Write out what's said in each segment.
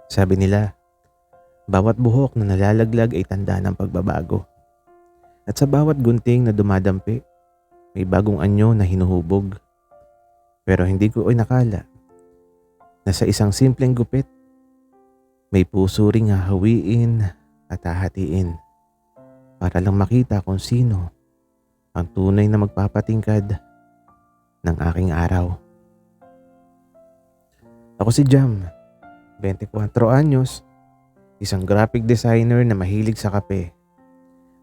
Sabi nila, bawat buhok na nalalaglag ay tanda ng pagbabago. At sa bawat gunting na dumadampi, may bagong anyo na hinuhubog. Pero hindi ko inakala na sa isang simpleng gupit, may puso ring hahawiin at hahatiin para lang makita kung sino ang tunay na magpapatingkad ng aking araw. Ako si Jam, 24 anyos, isang graphic designer na mahilig sa kape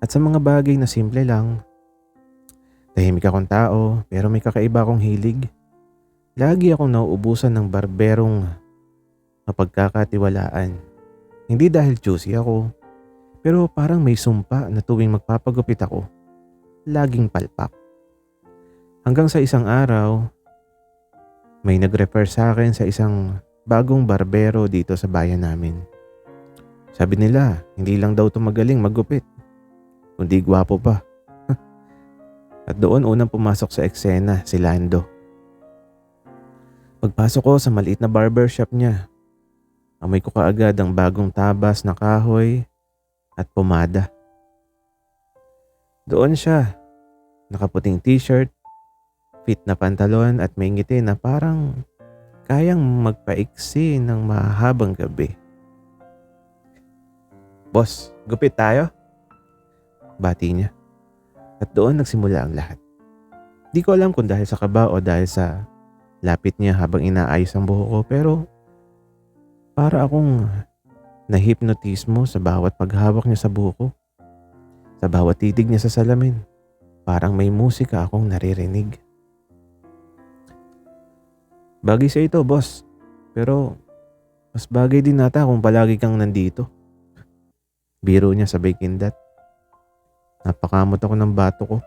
at sa mga bagay na simple lang. Tahimik akong tao pero may kakaiba akong hilig. Lagi akong nauubusan ng barberong mapagkakatiwalaan. Hindi dahil choosy ako, pero parang may sumpa na tuwing magpapagupit ako, laging palpak. Hanggang sa isang araw, may nag-refer sa akin sa isang bagong barbero dito sa bayan namin. Sabi nila, hindi lang daw magaling maggupit, kundi gwapo pa. At doon unang pumasok sa eksena si Lando. Pagpasok ko sa maliit na barbershop niya, amoy ko kaagad ang bagong tabas na kahoy at pomada. Doon siya, nakaputing t-shirt, fit na pantalon at may ngiti na parang kayang magpaiksi ng mahabang gabi. "Boss, gupit tayo?" Bati niya. At doon nagsimula ang lahat. Di ko alam kung dahil sa kaba o dahil sa lapit niya habang inaayos ang buhok ko, pero para akong nahipnotismo sa bawat paghawak niya sa buhok ko. Sa bawat titig niya sa salamin, parang may musika akong naririnig. "Bagay sa ito, boss. Pero mas bagay din nata kung palagi kang nandito." Biro niya sabay kindat. Napakamot ako ng bato ko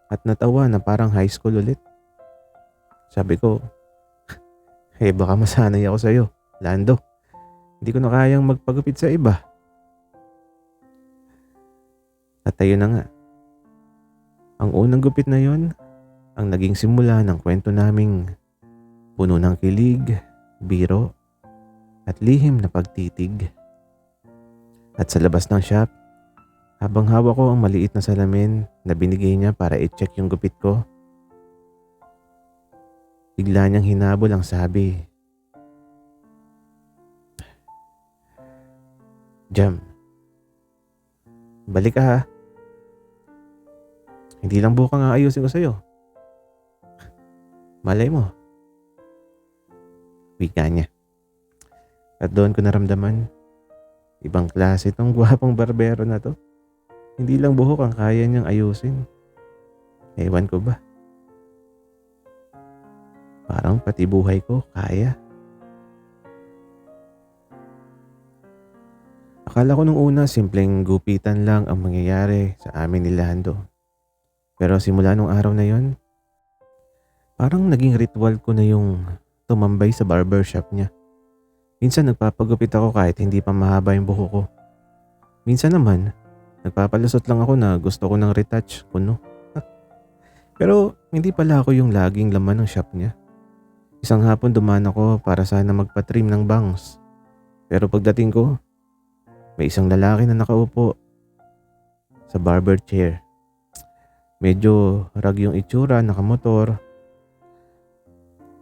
at natawa na parang high school ulit. Sabi ko, baka masanay ako sa'yo, Lando. Hindi ko na kayang magpagupit sa iba. At ayun na nga. Ang unang gupit na yon ang naging simula ng kwento naming puno ng kilig, biro, at lihim na pagtitig. At sa labas ng shop, habang hawak ko ang maliit na salamin na binigay niya para i-check yung gupit ko, bigla niyang hinabol ang sabi, "Jam, balik ka ha. Hindi lang buhok ang aayusin ko sa'yo. Malay mo." Wika niya. At doon ko naramdaman, ibang klase tong gwapong barbero na to. Hindi lang buhok ang kaya niyang ayusin. Ewan ko ba? Parang pati buhay ko kaya. Akala ko nung una simpleng gupitan lang ang mangyayari sa amin ni Lando. Pero simula nung araw na yon, parang naging ritual ko na yung tumambay sa barbershop niya. Minsan nagpapagupit ako kahit hindi pa mahaba yung buhok ko. Minsan naman, nagpapalusot lang ako na gusto ko ng retouch kuno. Pero hindi pala ako yung laging laman ng shop niya. Isang hapon dumaan ako para sana magpa-trim ng bangs. Pero pagdating ko, may isang lalaki na nakaupo sa barber chair. Medyo rag yung itsura, nakamotor.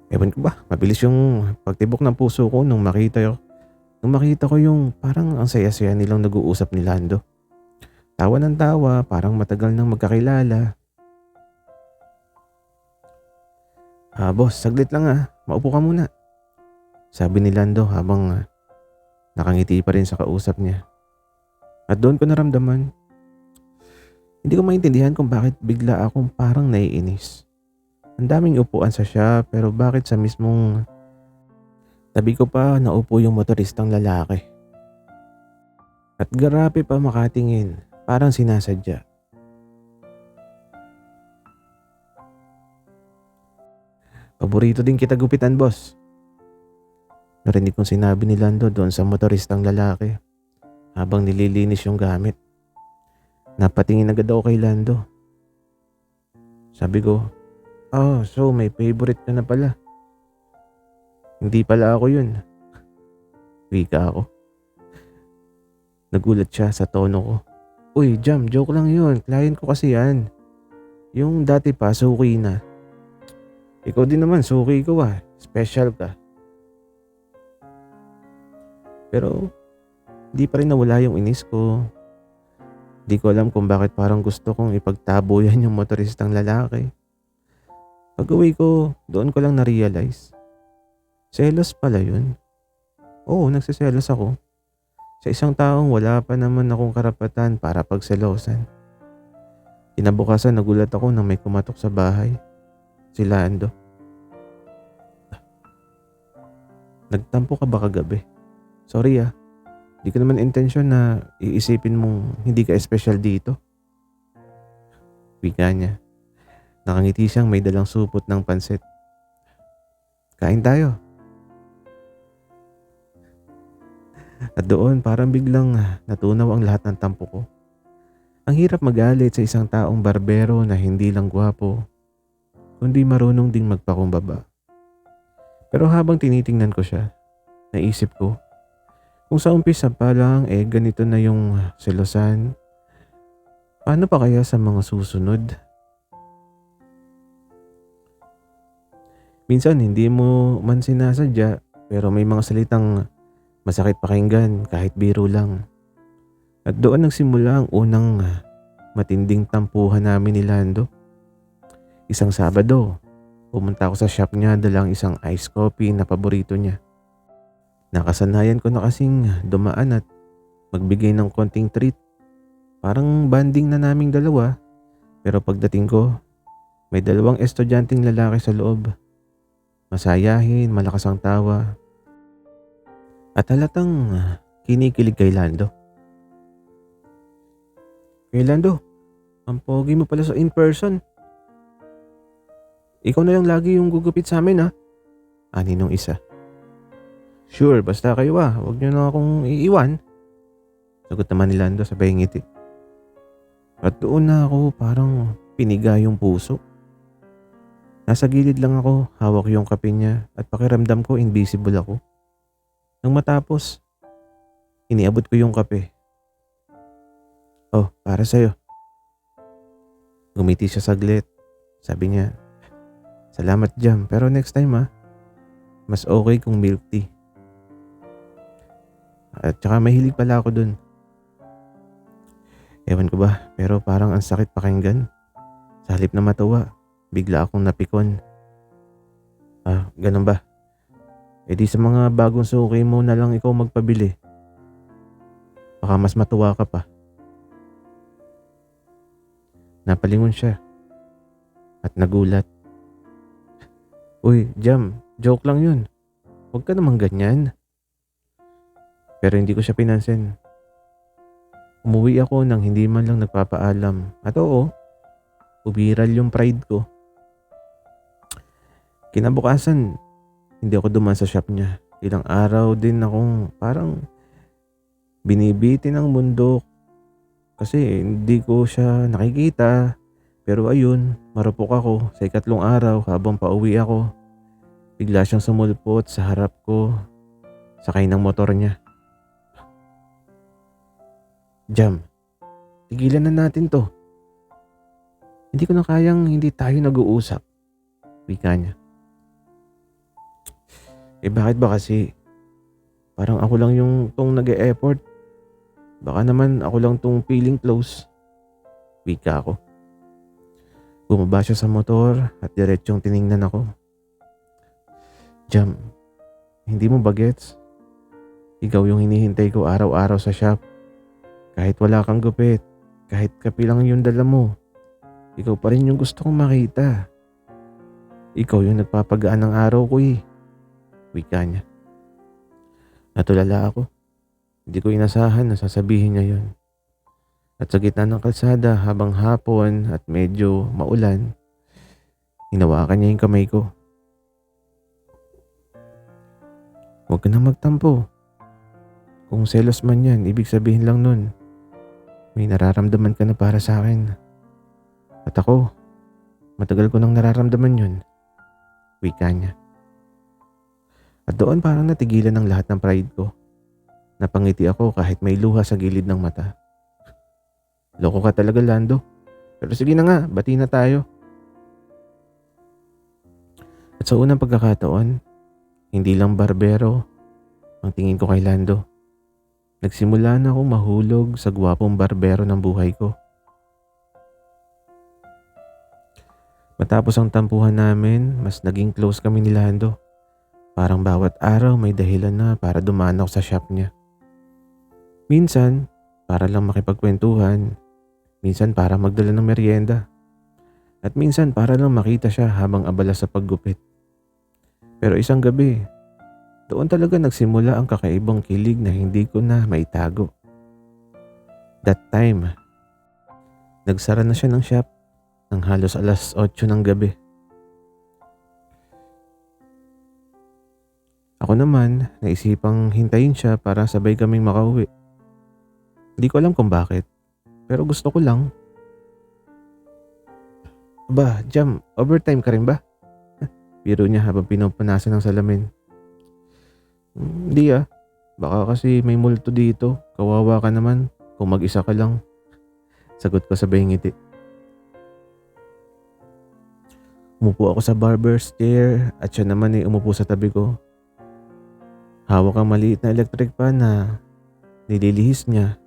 Ewan ko ba, mabilis yung pagtibok ng puso ko nung makita ko yung parang ang saya-saya nilang nag-uusap ni Lando. Tawa ng tawa, parang matagal nang magkakilala. "Boss, saglit lang maupo ka muna," sabi ni Lando habang nakangiti pa rin sa kausap niya. At doon ko naramdaman, hindi ko maintindihan kung bakit bigla akong parang naiinis. Ang daming upuan sa shop, pero bakit sa mismong tabi ko pa naupo yung motoristang lalaki. At grabe pa makatingin, parang sinasadya. "Paborito din kita gupitan, boss," narinig kong sinabi ni Lando doon sa motoristang lalaki habang nililinis yung gamit. Napatingin agad ako kay Lando. Sabi ko, so may favorite ka na pala." "Hindi pala ako yun." Wika ako. Nagulat siya sa tono ko. Uy, Jam, joke lang yun. Client ko kasi yan. Yung dati pa, suki na. Ikaw din naman, suki ko ah. Special ka. Pero, di pa rin nawala yung inis ko. Di ko alam kung bakit parang gusto kong ipagtabo yan yung motoristang lalaki. Pag-uwi ko, doon ko lang na-realize. Selos pala yun. Oo, nagsiselos ako. Sa isang taong wala pa naman akong karapatan para pagselosan. Kinabukasan nagulat ako nang may kumatok sa bahay. Si Lando. Nagtampo ka ba kagabi? Sorry ah. Di ko naman intensyon na iisipin mong hindi ka espesyal dito. Wika niya. Nakangiti siyang may dalang supot ng pansit. Kain tayo. At doon parang biglang natunaw ang lahat ng tampo ko. Ang hirap magalit sa isang taong barbero na hindi lang gwapo, kundi marunong ding magpakumbaba. Pero habang tinitingnan ko siya, naisip ko, kung sa umpisa pa lang ganito na yung selosan, paano pa kaya sa mga susunod? Minsan hindi mo man sinasadya pero may mga salitang masakit pakinggan kahit biro lang. At doon nagsimula ang unang matinding tampuhan namin ni Lando. Isang Sabado, pumunta ako sa shop niya dalang isang iced coffee na paborito niya. Nakasanayan ko na kasing dumaan at magbigay ng konting treat. Parang banding na naming dalawa. Pero pagdating ko, may dalawang estudyanteng lalaki sa loob. Masayahin, malakas ang tawa. At halatang kinikilig kay Lando. Kay Lando, ang pogi mo pala sa in-person. Ikaw na lang lagi yung gugupit sa amin ha. Ani nung isa. Sure, basta kayo huwag niyo na akong iiwan. Sagot naman ni Lando sabay ngiti. At doon na ako parang piniga yung puso. Nasa gilid lang ako, hawak yung kape niya at pakiramdam ko invisible ako. Nang matapos, iniabot ko yung kape. Oh, para sa'yo. Ngumiti siya saglit. Sabi niya, salamat Jam, pero next time mas okay kung milk tea. At saka mahilig pala ako dun. Ewan ko ba, pero parang ang sakit pakinggan. Sa halip na matawa, bigla akong napikon. Ganun ba? E di sa mga bagong suki mo na lang ikaw magpabili. Baka mas matuwa ka pa. Napalingon siya. At nagulat. Uy, Jam, joke lang yun. Huwag ka naman ganyan. Pero hindi ko siya pinansin. Umuwi ako nang hindi man lang nagpapaalam. At oo, ubiral yung pride ko. Kinabukasan, hindi ako duman sa shop niya. Ilang araw din akong parang binibiti ng mundo. Kasi hindi ko siya nakikita. Pero ayun, marupok ako sa ikatlong araw habang pauwi ako. Bigla siyang sumulpot sa harap ko. Sakay ng motor niya. Jam, tigilan na natin to. Hindi ko na kayang hindi tayo nag-uusap. Wika niya. Bakit ba kasi? Parang ako lang yung tong nag-e-effort. Baka naman ako lang tong feeling close. Wika ako. Bumaba siya sa motor at diretsyong tiningnan ako. Jam, hindi mo ba gets? Ikaw yung hinihintay ko araw-araw sa shop. Kahit wala kang gupit, kahit kapilang yung dala mo, ikaw pa rin yung gusto kong makita. Ikaw yung nagpapagaan ng araw ko Wika niya. Natulala ako. Hindi ko inasahan na sasabihin niya yun. At sa gitna ng kalsada habang hapon at medyo maulan, hinawakan niya yung kamay ko. Huwag ka na magtampo. Kung selos man yan, ibig sabihin lang nun, may nararamdaman ka na para sa akin. At ako, matagal ko nang nararamdaman yun. Wika niya. At doon parang natigilan ng lahat ng pride ko. Napangiti ako kahit may luha sa gilid ng mata. Loko ka talaga, Lando. Pero sige na nga, bati na tayo. At sa unang pagkakataon, hindi lang barbero ang tingin ko kay Lando. Nagsimula na akong mahulog sa gwapong barbero ng buhay ko. Matapos ang tampuhan namin, mas naging close kami ni Lando. Parang bawat araw may dahilan na para dumaan ako sa shop niya. Minsan, para lang makipagkwentuhan. Minsan para magdala ng merienda. At minsan para lang makita siya habang abala sa paggupit. Pero isang gabi, doon talaga nagsimula ang kakaibang kilig na hindi ko na maitago. That time, nagsara na siya ng shop ng halos alas 8 ng gabi. Ako naman, naisipang hintayin siya para sabay kaming makauwi. Hindi ko alam kung bakit, pero gusto ko lang. Ba, Jam, overtime ka rin ba? Biro niya habang pinupunasan ng salamin. Hindi baka kasi may multo dito. Kawawa ka naman kung mag-isa ka lang. Sagot ko sabay ngiti. Umupo ako sa barber's chair at siya naman ay umupo sa tabi ko. Hawak ang maliit na electric fan na nililihis niya.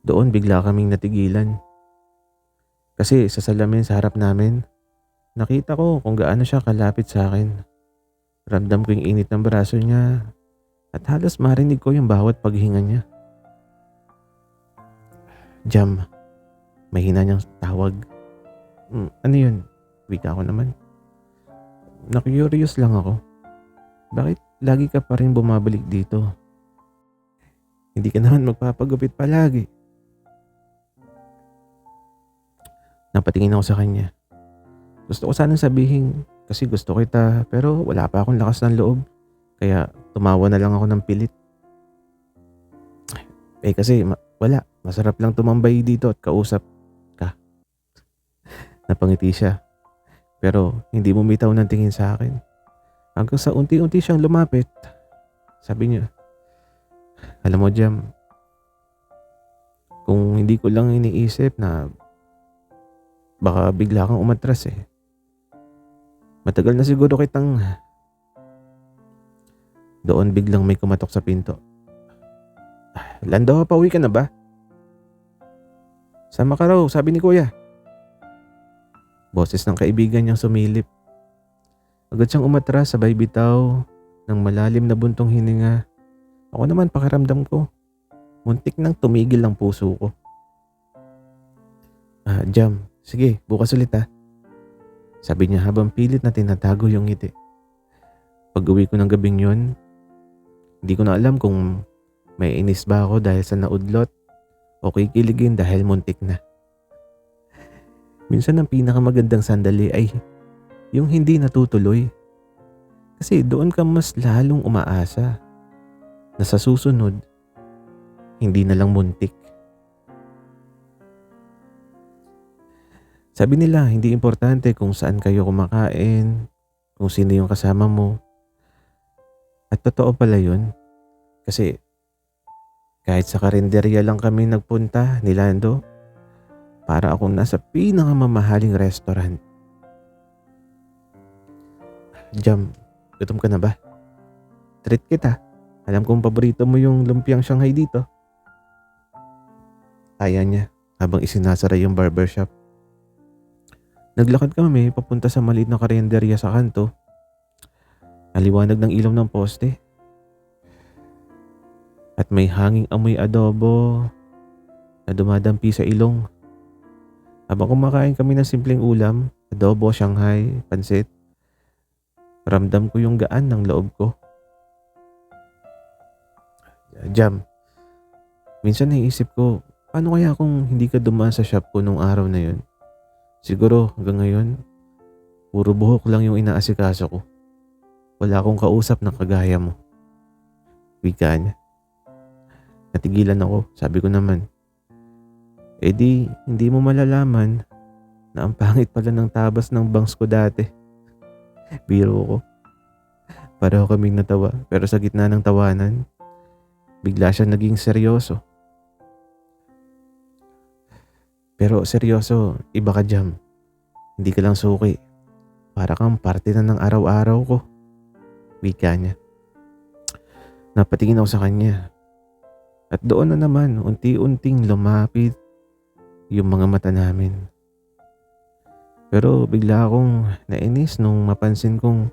Doon bigla kaming natigilan. Kasi sa salamin sa harap namin, nakita ko kung gaano siya kalapit sa akin. Ramdam ko yung init ng braso niya at halos marinig ko yung bawat paghinga niya. Jam, mahina niyang tawag. Ano yun? Wika ko naman. Na-curious lang ako. Bakit lagi ka pa rin bumabalik dito? Hindi ka naman magpapagupit palagi. Napatingin ako sa kanya. Gusto ko sanang sabihin kasi gusto kita pero wala pa akong lakas ng loob. Kaya tumawa na lang ako ng pilit. Kasi wala. Masarap lang tumambay dito at kausap ka. Napangiti siya. Pero hindi bumitaw ng tingin sa akin. Hanggang sa unti-unti siyang lumapit. Sabi niya, alam mo Jam, kung hindi ko lang iniisip na baka bigla kang umatras Matagal na siguro kitang... Doon biglang may kumatok sa pinto. Lando, pauwi ka na ba? Sama ka raw, sabi ni kuya. Boses ng kaibigan niyang sumilip. Agad siyang umatras sabay bitaw ng malalim na buntong hininga. Ako naman pakiramdam ko. Muntik nang tumigil ang puso ko. Jam, sige, bukas ulit Sabi niya habang pilit na tinatago yung ngiti. Pag-uwi ko ng gabing yun, hindi ko na alam kung may inis ba ako dahil sa naudlot o kikiligin dahil muntik na. Minsan ang pinakamagandang sandali ay yung hindi natutuloy. Kasi doon ka mas lalong umaasa na sa susunod, hindi na lang muntik. Sabi nila, hindi importante kung saan kayo kumakain, kung sino yung kasama mo. At totoo pala yun. Kasi kahit sa karinderya lang kami nagpunta ni Lando, para akong nasa pinakamamahaling restaurant. Jam, gutom ka na ba? Treat kita. Alam kong paborito mo yung lumpiang Shanghai dito. Aya niya habang isinasara yung barbershop. Naglakad kami papunta sa maliit na karinderya sa kanto. Naliwanag ng ilaw ng poste. At may hanging amoy adobo na dumadampi sa ilong. Habang kumakain kami ng simpleng ulam, adobo, Shanghai, pansit, ramdam ko yung gaan ng loob ko. Jam, minsan naiisip ko, paano kaya kung hindi ka dumaan sa shop ko nung araw na yun? Siguro hanggang ngayon, puro buhok lang yung inaasikaso ko. Wala akong kausap na kagaya mo. Wika niya. Natigilan ako, sabi ko naman. Hindi mo malalaman na ang pangit pala ng tabas ng bangs ko dati. Biro ko. Pareho kaming natawa pero sa gitna ng tawanan, Bigla siya naging seryoso. Pero seryoso, iba ka, Jam. Hindi ka lang suki. Para kang parte na ng araw-araw ko. Wika niya. Napatingin ako sa kanya. At doon na naman unti-unting lumapit yung mga mata namin. Pero bigla akong nainis nung mapansin kong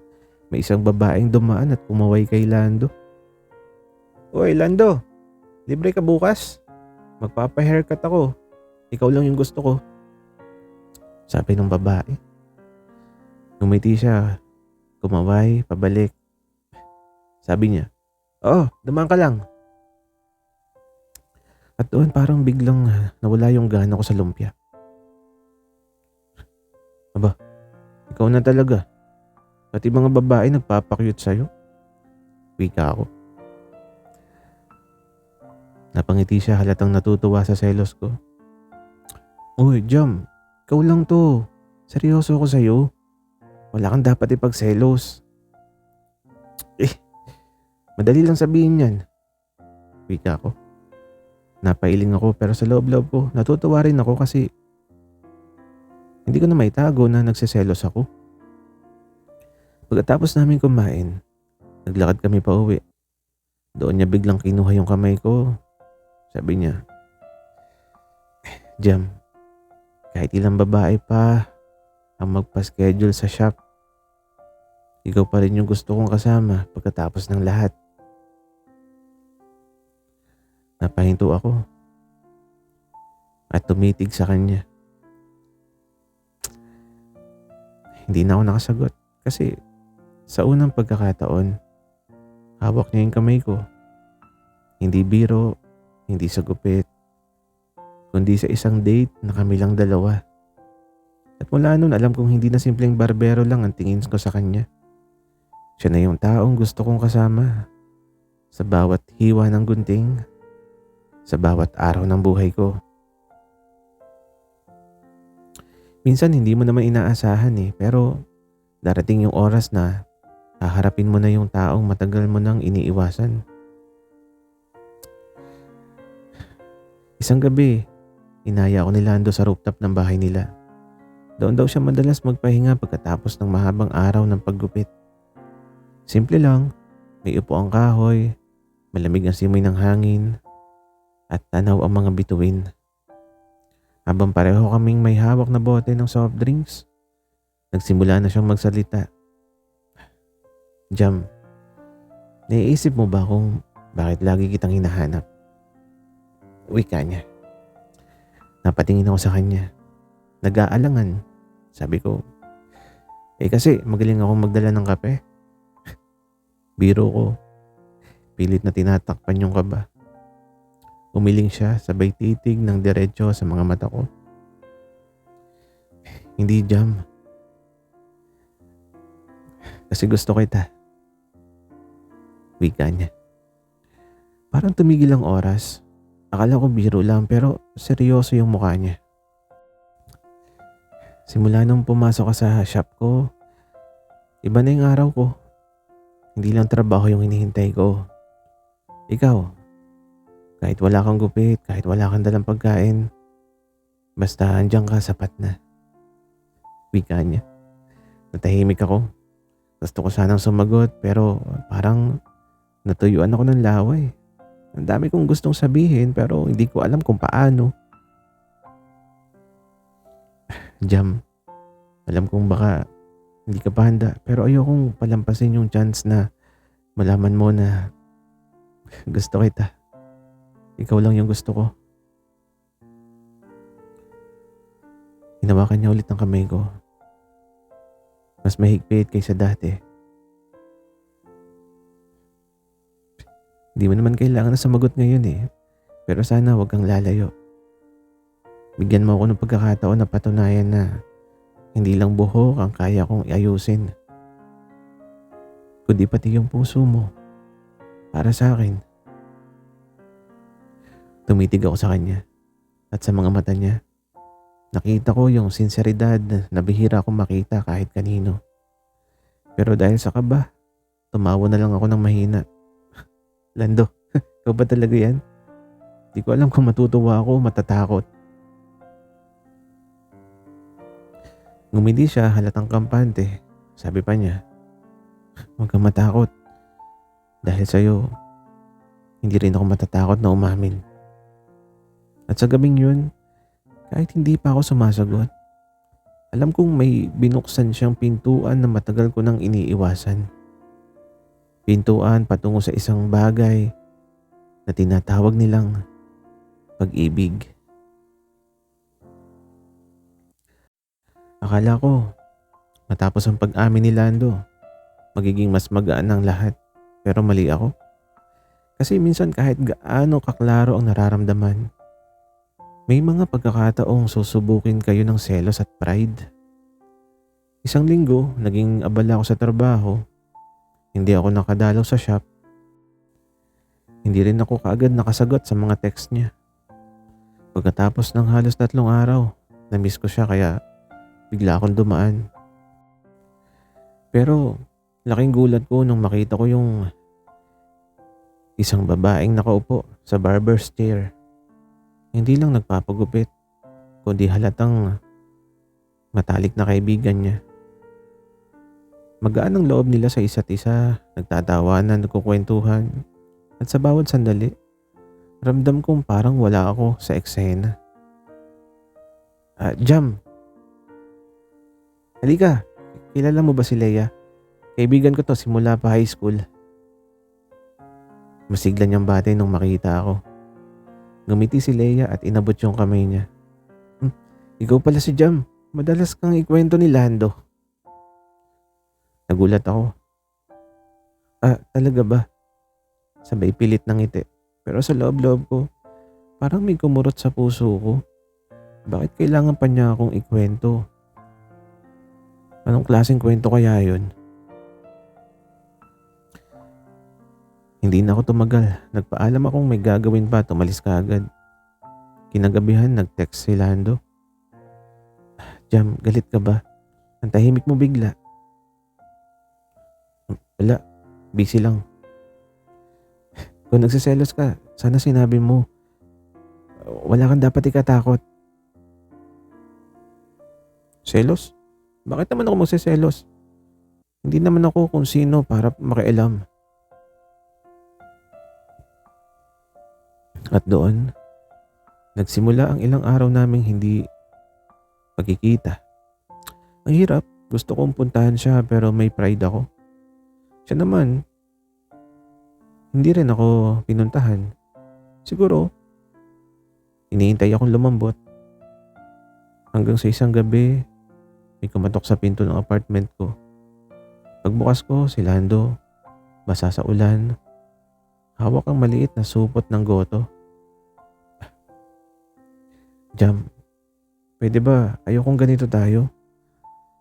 may isang babaeng dumaan at pumaway kay Lando. Oy Lando, libre ka bukas? Magpapa-haircut ako. Ikaw lang yung gusto ko. Sabi ng babae. Ngumiti siya. Kumaway, pabalik. Sabi niya, "Oo, dumaan ka lang." At doon parang biglang nawala yung gana ko sa lumpia. Aba, ikaw na talaga. Pati mga babae nagpapakyut sa'yo. Wika ako. Napangiti siya, halatang natutuwa sa selos ko. Uy, Jam, ikaw lang to. Seryoso ako sa'yo. Wala kang dapat ipagselos. Madali lang sabihin yan. Wika ako. Napailing ako pero sa loob-loob ko natutuwa rin ako kasi hindi ko na maitago na nagseselos ako. Pagkatapos namin kumain, naglakad kami pa uwi. Doon niya biglang kinuha yung kamay ko. Sabi niya, Jam, kahit ilang babae pa ang magpa-schedule sa shop, ikaw pa rin yung gusto kong kasama pagkatapos ng lahat. Napahinto ako at tumitig sa kanya. Hindi na ako nakasagot kasi sa unang pagkakataon, hawak niya yung kamay ko. Hindi biro, hindi sa gupit, kundi sa isang date na kami lang dalawa. At mula noon alam kong hindi na simpleng barbero lang ang tingin ko sa kanya. Siya na yung taong gusto kong kasama sa bawat hiwa ng gunting, sa bawat araw ng buhay ko. Minsan hindi mo naman inaasahan pero darating yung oras na haharapin mo na yung taong matagal mo nang iniiwasan. Isang gabi, inaya ako ni Lando sa rooftop ng bahay nila. Doon daw siya madalas magpahinga pagkatapos ng mahabang araw ng paggupit. Simple lang, may upo ang kahoy, malamig ang simoy ng hangin, at tanaw ang mga bituin. Habang pareho kaming may hawak na bote ng soft drinks, nagsimula na siyang magsalita. Jam, naiisip mo ba kung bakit lagi kitang hinahanap? Wika niya. Napatingin ako sa kanya. Nag-aalangan. Sabi ko, kasi magaling akong magdala ng kape. Biro ko. Pilit na tinatakpan yung kaba. Umiling siya, sabay titig ng diretso sa mga mata ko. Hindi, Jam. Kasi gusto kita. Wika niya. Parang tumigil ang oras. Akala ko biro lang pero seryoso yung mukha niya. Simula nung pumasok ka sa shop ko, iba na yung araw ko. Hindi lang trabaho yung hinihintay ko. Ikaw, kahit wala kang gupit, kahit wala kang dalang pagkain, basta andyan ka, sapat na. Wika niya. Natahimik ako. Gusto ko sanang sumagot pero parang natuyuan ako ng laway. Ang dami kong gustong sabihin pero hindi ko alam kung paano. Jam, alam kong baka hindi ka pa handa pero ayokong palampasin yung chance na malaman mo na gusto kita. Ikaw lang yung gusto ko. Hinawakan niya ulit ang kamay ko. Mas mahigpit kaysa dati. Di mo naman kailangan na sumagot ngayon pero sana wag kang lalayo. Bigyan mo ako ng pagkakataon na patunayan na hindi lang buhok ang kaya kong iayusin, kundi pati yung puso mo para sa akin. Tumitig ako sa kanya at sa mga mata niya. Nakita ko yung sinseridad na bihira akong makita kahit kanino. Pero dahil sa kaba, tumawa na lang ako ng mahina. Lando, ikaw Ikaw ba talaga yan? Di ko alam kung matutuwa ako o matatakot. Ngumiti siya halatang kampante. Sabi pa niya, huwag kang matakot. Dahil sa'yo, hindi rin ako matatakot na umamin. At sa gabing yun, kahit hindi pa ako sumasagot, alam kong may binuksan siyang pintuan na matagal ko nang iniiwasan. Pintuan patungo sa isang bagay na tinatawag nilang pag-ibig. Akala ko, matapos ang pag-amin ni Lando, magiging mas magaan ang lahat. Pero mali ako. Kasi minsan kahit gaano kaklaro ang nararamdaman, may mga pagkakataong susubukin kayo ng selos at pride. Isang linggo, naging abala ako sa trabaho. Hindi ako nakadalaw sa shop. Hindi rin ako kaagad nakasagot sa mga text niya. Pagkatapos ng halos 3 araw, na-miss ko siya kaya bigla akong dumaan. Pero laking gulat ko nung makita ko yung isang babaeng nakaupo sa barber's chair. Hindi lang nagpapagupit, kundi halatang matalik na kaibigan niya. Magaan ang loob nila sa isa't isa, nagtatawanan, nagkukwentuhan, at sa bawat sandali, ramdam kong parang wala ako sa eksena. Jam, halika, kilala mo ba si Leia? Kaibigan ko to simula pa high school. Masigla niyang bate nung makita ako. Ngumiti si Leia at inabot yung kamay niya. Ikaw pala si Jam. Madalas kang ikwento ni Lando. Nagulat ako. Talaga ba? Sabay pilit ng ngiti. Pero sa loob-loob ko, parang may kumurot sa puso ko. Bakit kailangan pa niya akong ikwento? Anong klaseng kwento kaya yun? Hindi na ako tumagal. Nagpaalam akong may gagawin pa at umalis ka agad. Kinagabihan, nag-text si Lando. Jam, galit ka ba? Ang tahimik mo bigla. Wala, busy lang. Kung nagsiselos ka, sana sinabi mo. Wala kang dapat ikatakot. Selos? Bakit naman ako magsiselos? Hindi naman ako kung sino para makialam. At doon, nagsimula ang ilang araw naming hindi pagkikita. Ang hirap, gusto kong puntahan siya pero may pride ako. Siya naman, hindi rin ako pinuntahan. Siguro, iniintay akong lumambot. Hanggang sa isang gabi, may kumatok sa pinto ng apartment ko. Pagbukas ko, si Lando, basa sa ulan. Hawak ang maliit na supot ng goto. Jam, pwede ba? Ayokong ganito tayo.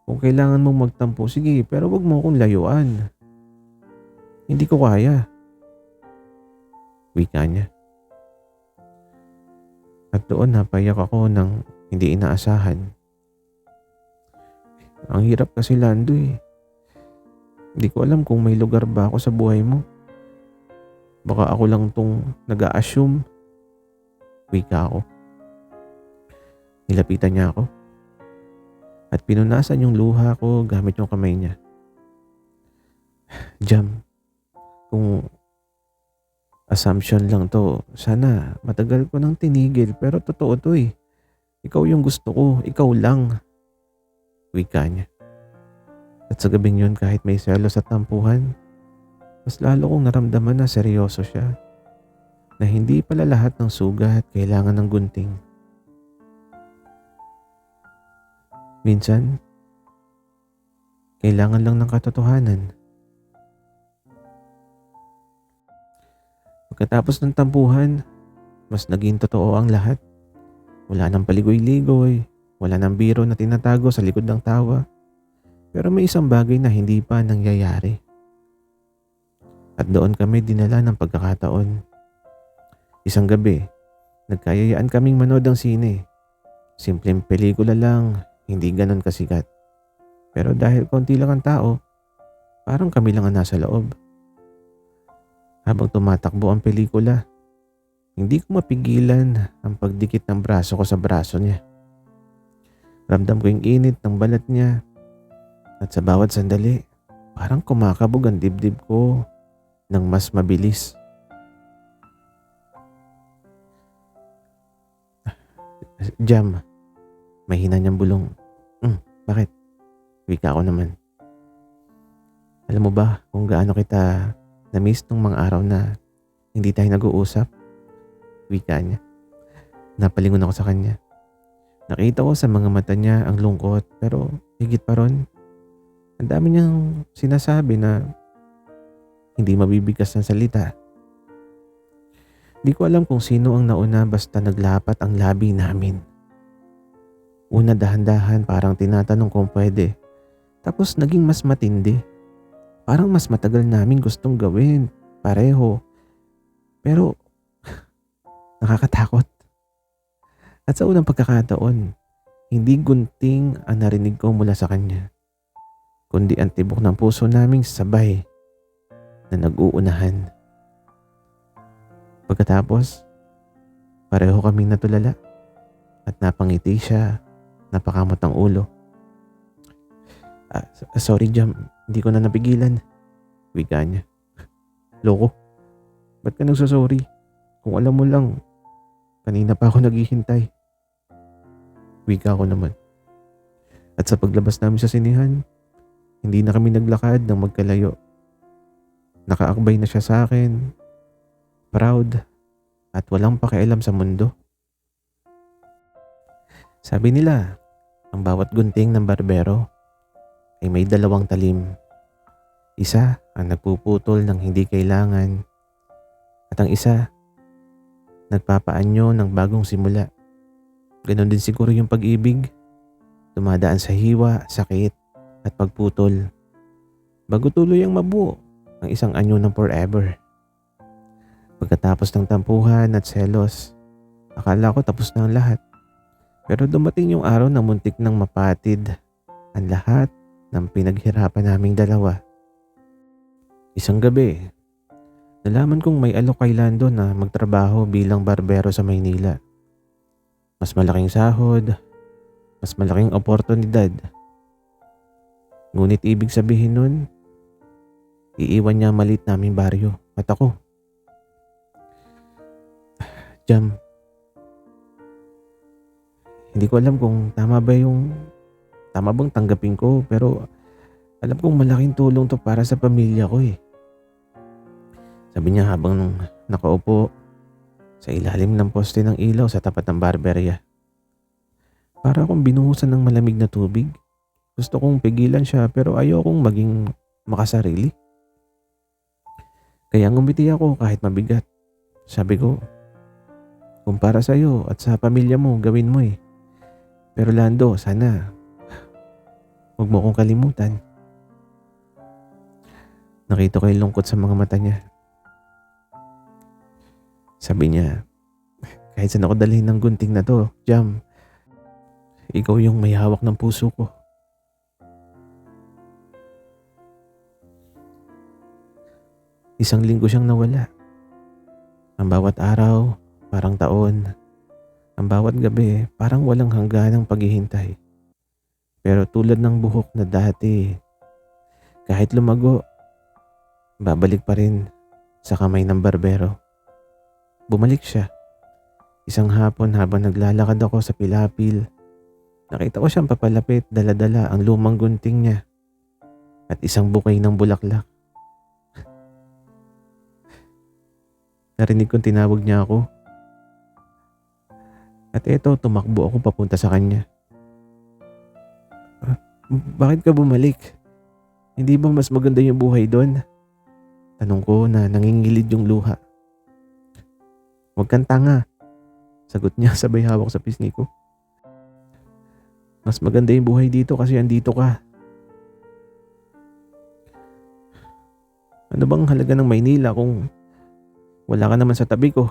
Kung kailangan mong magtampo, sige, pero wag mo akong layuan. Hindi ko kaya. Wika niya. At doon napayak ako ng hindi inaasahan. Ang hirap kasi Lando eh. Hindi ko alam kung may lugar ba ako sa buhay mo. Baka ako lang tong nag-a-assume. Wika ako. Nilapitan niya ako. At pinunasan yung luha ko gamit yung kamay niya. Jam, kung assumption lang to, sana matagal ko nang tinigil pero totoo to eh. Ikaw yung gusto ko, ikaw lang. Wika niya. At sa gabing yun kahit may selos at tampuhan, mas lalo kong naramdaman na seryoso siya. Na hindi pala lahat ng sugat kailangan ng gunting. Minsan, kailangan lang ng katotohanan. Pagkatapos ng tampuhan, mas naging totoo ang lahat. Wala nang paligoy-ligoy, wala nang biro na tinatago sa likod ng tawa. Pero may isang bagay na hindi pa nangyayari. At doon kami dinala ng pagkakataon. Isang gabi, nagkayayaan kaming manood ng sine. Simpleng pelikula lang, hindi ganon kasikat. Pero dahil konti lang ang tao, parang kami lang ang nasa loob. Habang tumatakbo ang pelikula, Hindi ko mapigilan ang pagdikit ng braso ko sa braso niya. Ramdam ko yung init ng balat niya at sa bawat sandali, parang kumakabog ang dibdib ko ng mas mabilis. Jam, mahina niyang bulong. Bakit? Wika ko naman. Alam mo ba kung gaano kita na-miss nung mga araw na hindi tayo nag-uusap? Wika niya. Napalingon ako sa kanya. Nakita ko sa mga mata niya ang lungkot, pero higit pa ron, ang dami niyang sinasabi na hindi mabibigkas ng salita. Di ko alam kung sino ang nauna basta naglapat ang labi namin. Una dahan-dahan parang tinatanong kung pwede. Tapos naging mas matindi. Parang mas matagal namin gustong gawin. Pareho. Pero nakakatakot. At sa unang pagkakataon, hindi gunting ang narinig ko mula sa kanya. Kundi ang tibok ng puso naming sabay na nag-uunahan. Pagkatapos, pareho kaming natulala at napangiti siya, napakamot ang ulo. Sorry Jam, hindi ko na napigilan. Wika niya. Loko, ba't ka nagsasorry? Kung alam mo lang, kanina pa ako naghihintay. Wika ko naman. At sa paglabas namin sa sinihan, hindi na kami naglakad ng magkalayo. Nakaakbay na siya sa akin, proud at walang pakialam sa mundo. Sabi nila, ang bawat gunting ng barbero ay may dalawang talim. Isa ang nagpuputol ng hindi kailangan at ang isa nagpapaanyo ng bagong simula. Ganon din siguro yung pag-ibig, dumadaan sa hiwa, sakit at pagputol bago tuloy ang mabuo ang isang anyo ng forever. Pagkatapos ng tampuhan at selos, akala ko tapos na ang lahat. Pero dumating yung araw na muntik nang mapatid ang lahat ng pinaghirapan naming dalawa. Isang gabi, nalaman kong may alok kay Lando na magtrabaho bilang barbero sa Maynila. Mas malaking sahod, mas malaking oportunidad. Ngunit ibig sabihin nun, iiwan niya malit naming baryo at ako. Jam, hindi ko alam kung tama bang tanggapin ko, pero alam kong malaking tulong to para sa pamilya ko eh. Sabi niya habang nakaupo sa ilalim ng poste ng ilaw sa tapat ng barberya. Para akong binuhusan ng malamig na tubig. Gusto kong pigilan siya pero ayokong maging makasarili. Kaya ngumiti ako kahit mabigat. Sabi ko, kung para sa'yo at sa pamilya mo, gawin mo eh. Pero Lando, sana huwag mo kong kalimutan. Nakita ko yung lungkot sa mga mata niya. Sabi niya, kahit saan ako dalhin ng gunting na to, Jam, ikaw yung may hawak ng puso ko. Isang linggo siyang nawala. Ang bawat araw, parang taon. Ang bawat gabi, parang walang hangganang paghihintay. Pero tulad ng buhok na dati, kahit lumago, babalik pa rin sa kamay ng barbero. Bumalik siya. Isang hapon habang naglalakad ako sa Pilapil, nakita ko siyang papalapit, dala-dala ang lumang gunting niya at isang bouquet ng bulaklak. Narinig kong tinawag niya ako. At eto, tumakbo ako papunta sa kanya. Bakit ka bumalik? Hindi ba mas maganda yung buhay doon? Tanong ko na nangingilid yung luha. Huwag kang tanga, sagot niya sabay hawak sa pisngi ko. Mas maganda yung buhay dito kasi andito ka. Ano bang halaga ng Maynila kung wala ka naman sa tabi ko?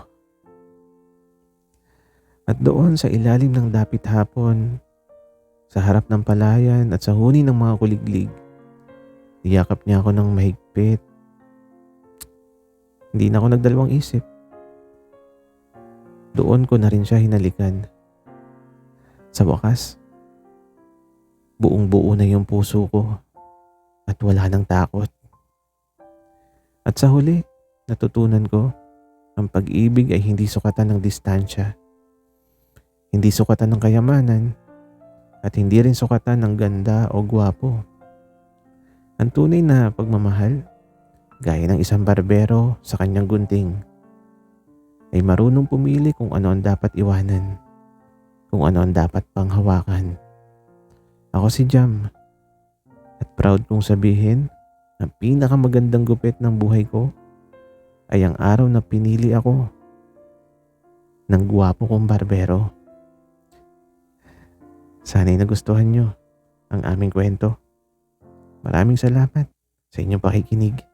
At doon sa ilalim ng dapit hapon, sa harap ng palayan at sa huni ng mga kuliglig, niyakap niya ako ng mahigpit. Hindi na ako nagdalawang isip. Doon ko na rin siya hinalikan. Sa wakas, buong-buo na yung puso ko at wala nang takot. At sa huli, natutunan ko, ang pag-ibig ay hindi sukatan ng distansya, hindi sukatan ng kayamanan, at hindi rin sukatan ng ganda o gwapo. Ang tunay na pagmamahal, gaya ng isang barbero sa kanyang gunting, ay marunong pumili kung ano ang dapat iwanan, kung ano ang dapat panghawakan. Ako si Jam, at proud kong sabihin, ang pinakamagandang gupit ng buhay ko ay ang araw na pinili ako ng gwapo kong barbero. Sana'y nagustuhan nyo ang aming kwento. Maraming salamat sa inyong pakikinig.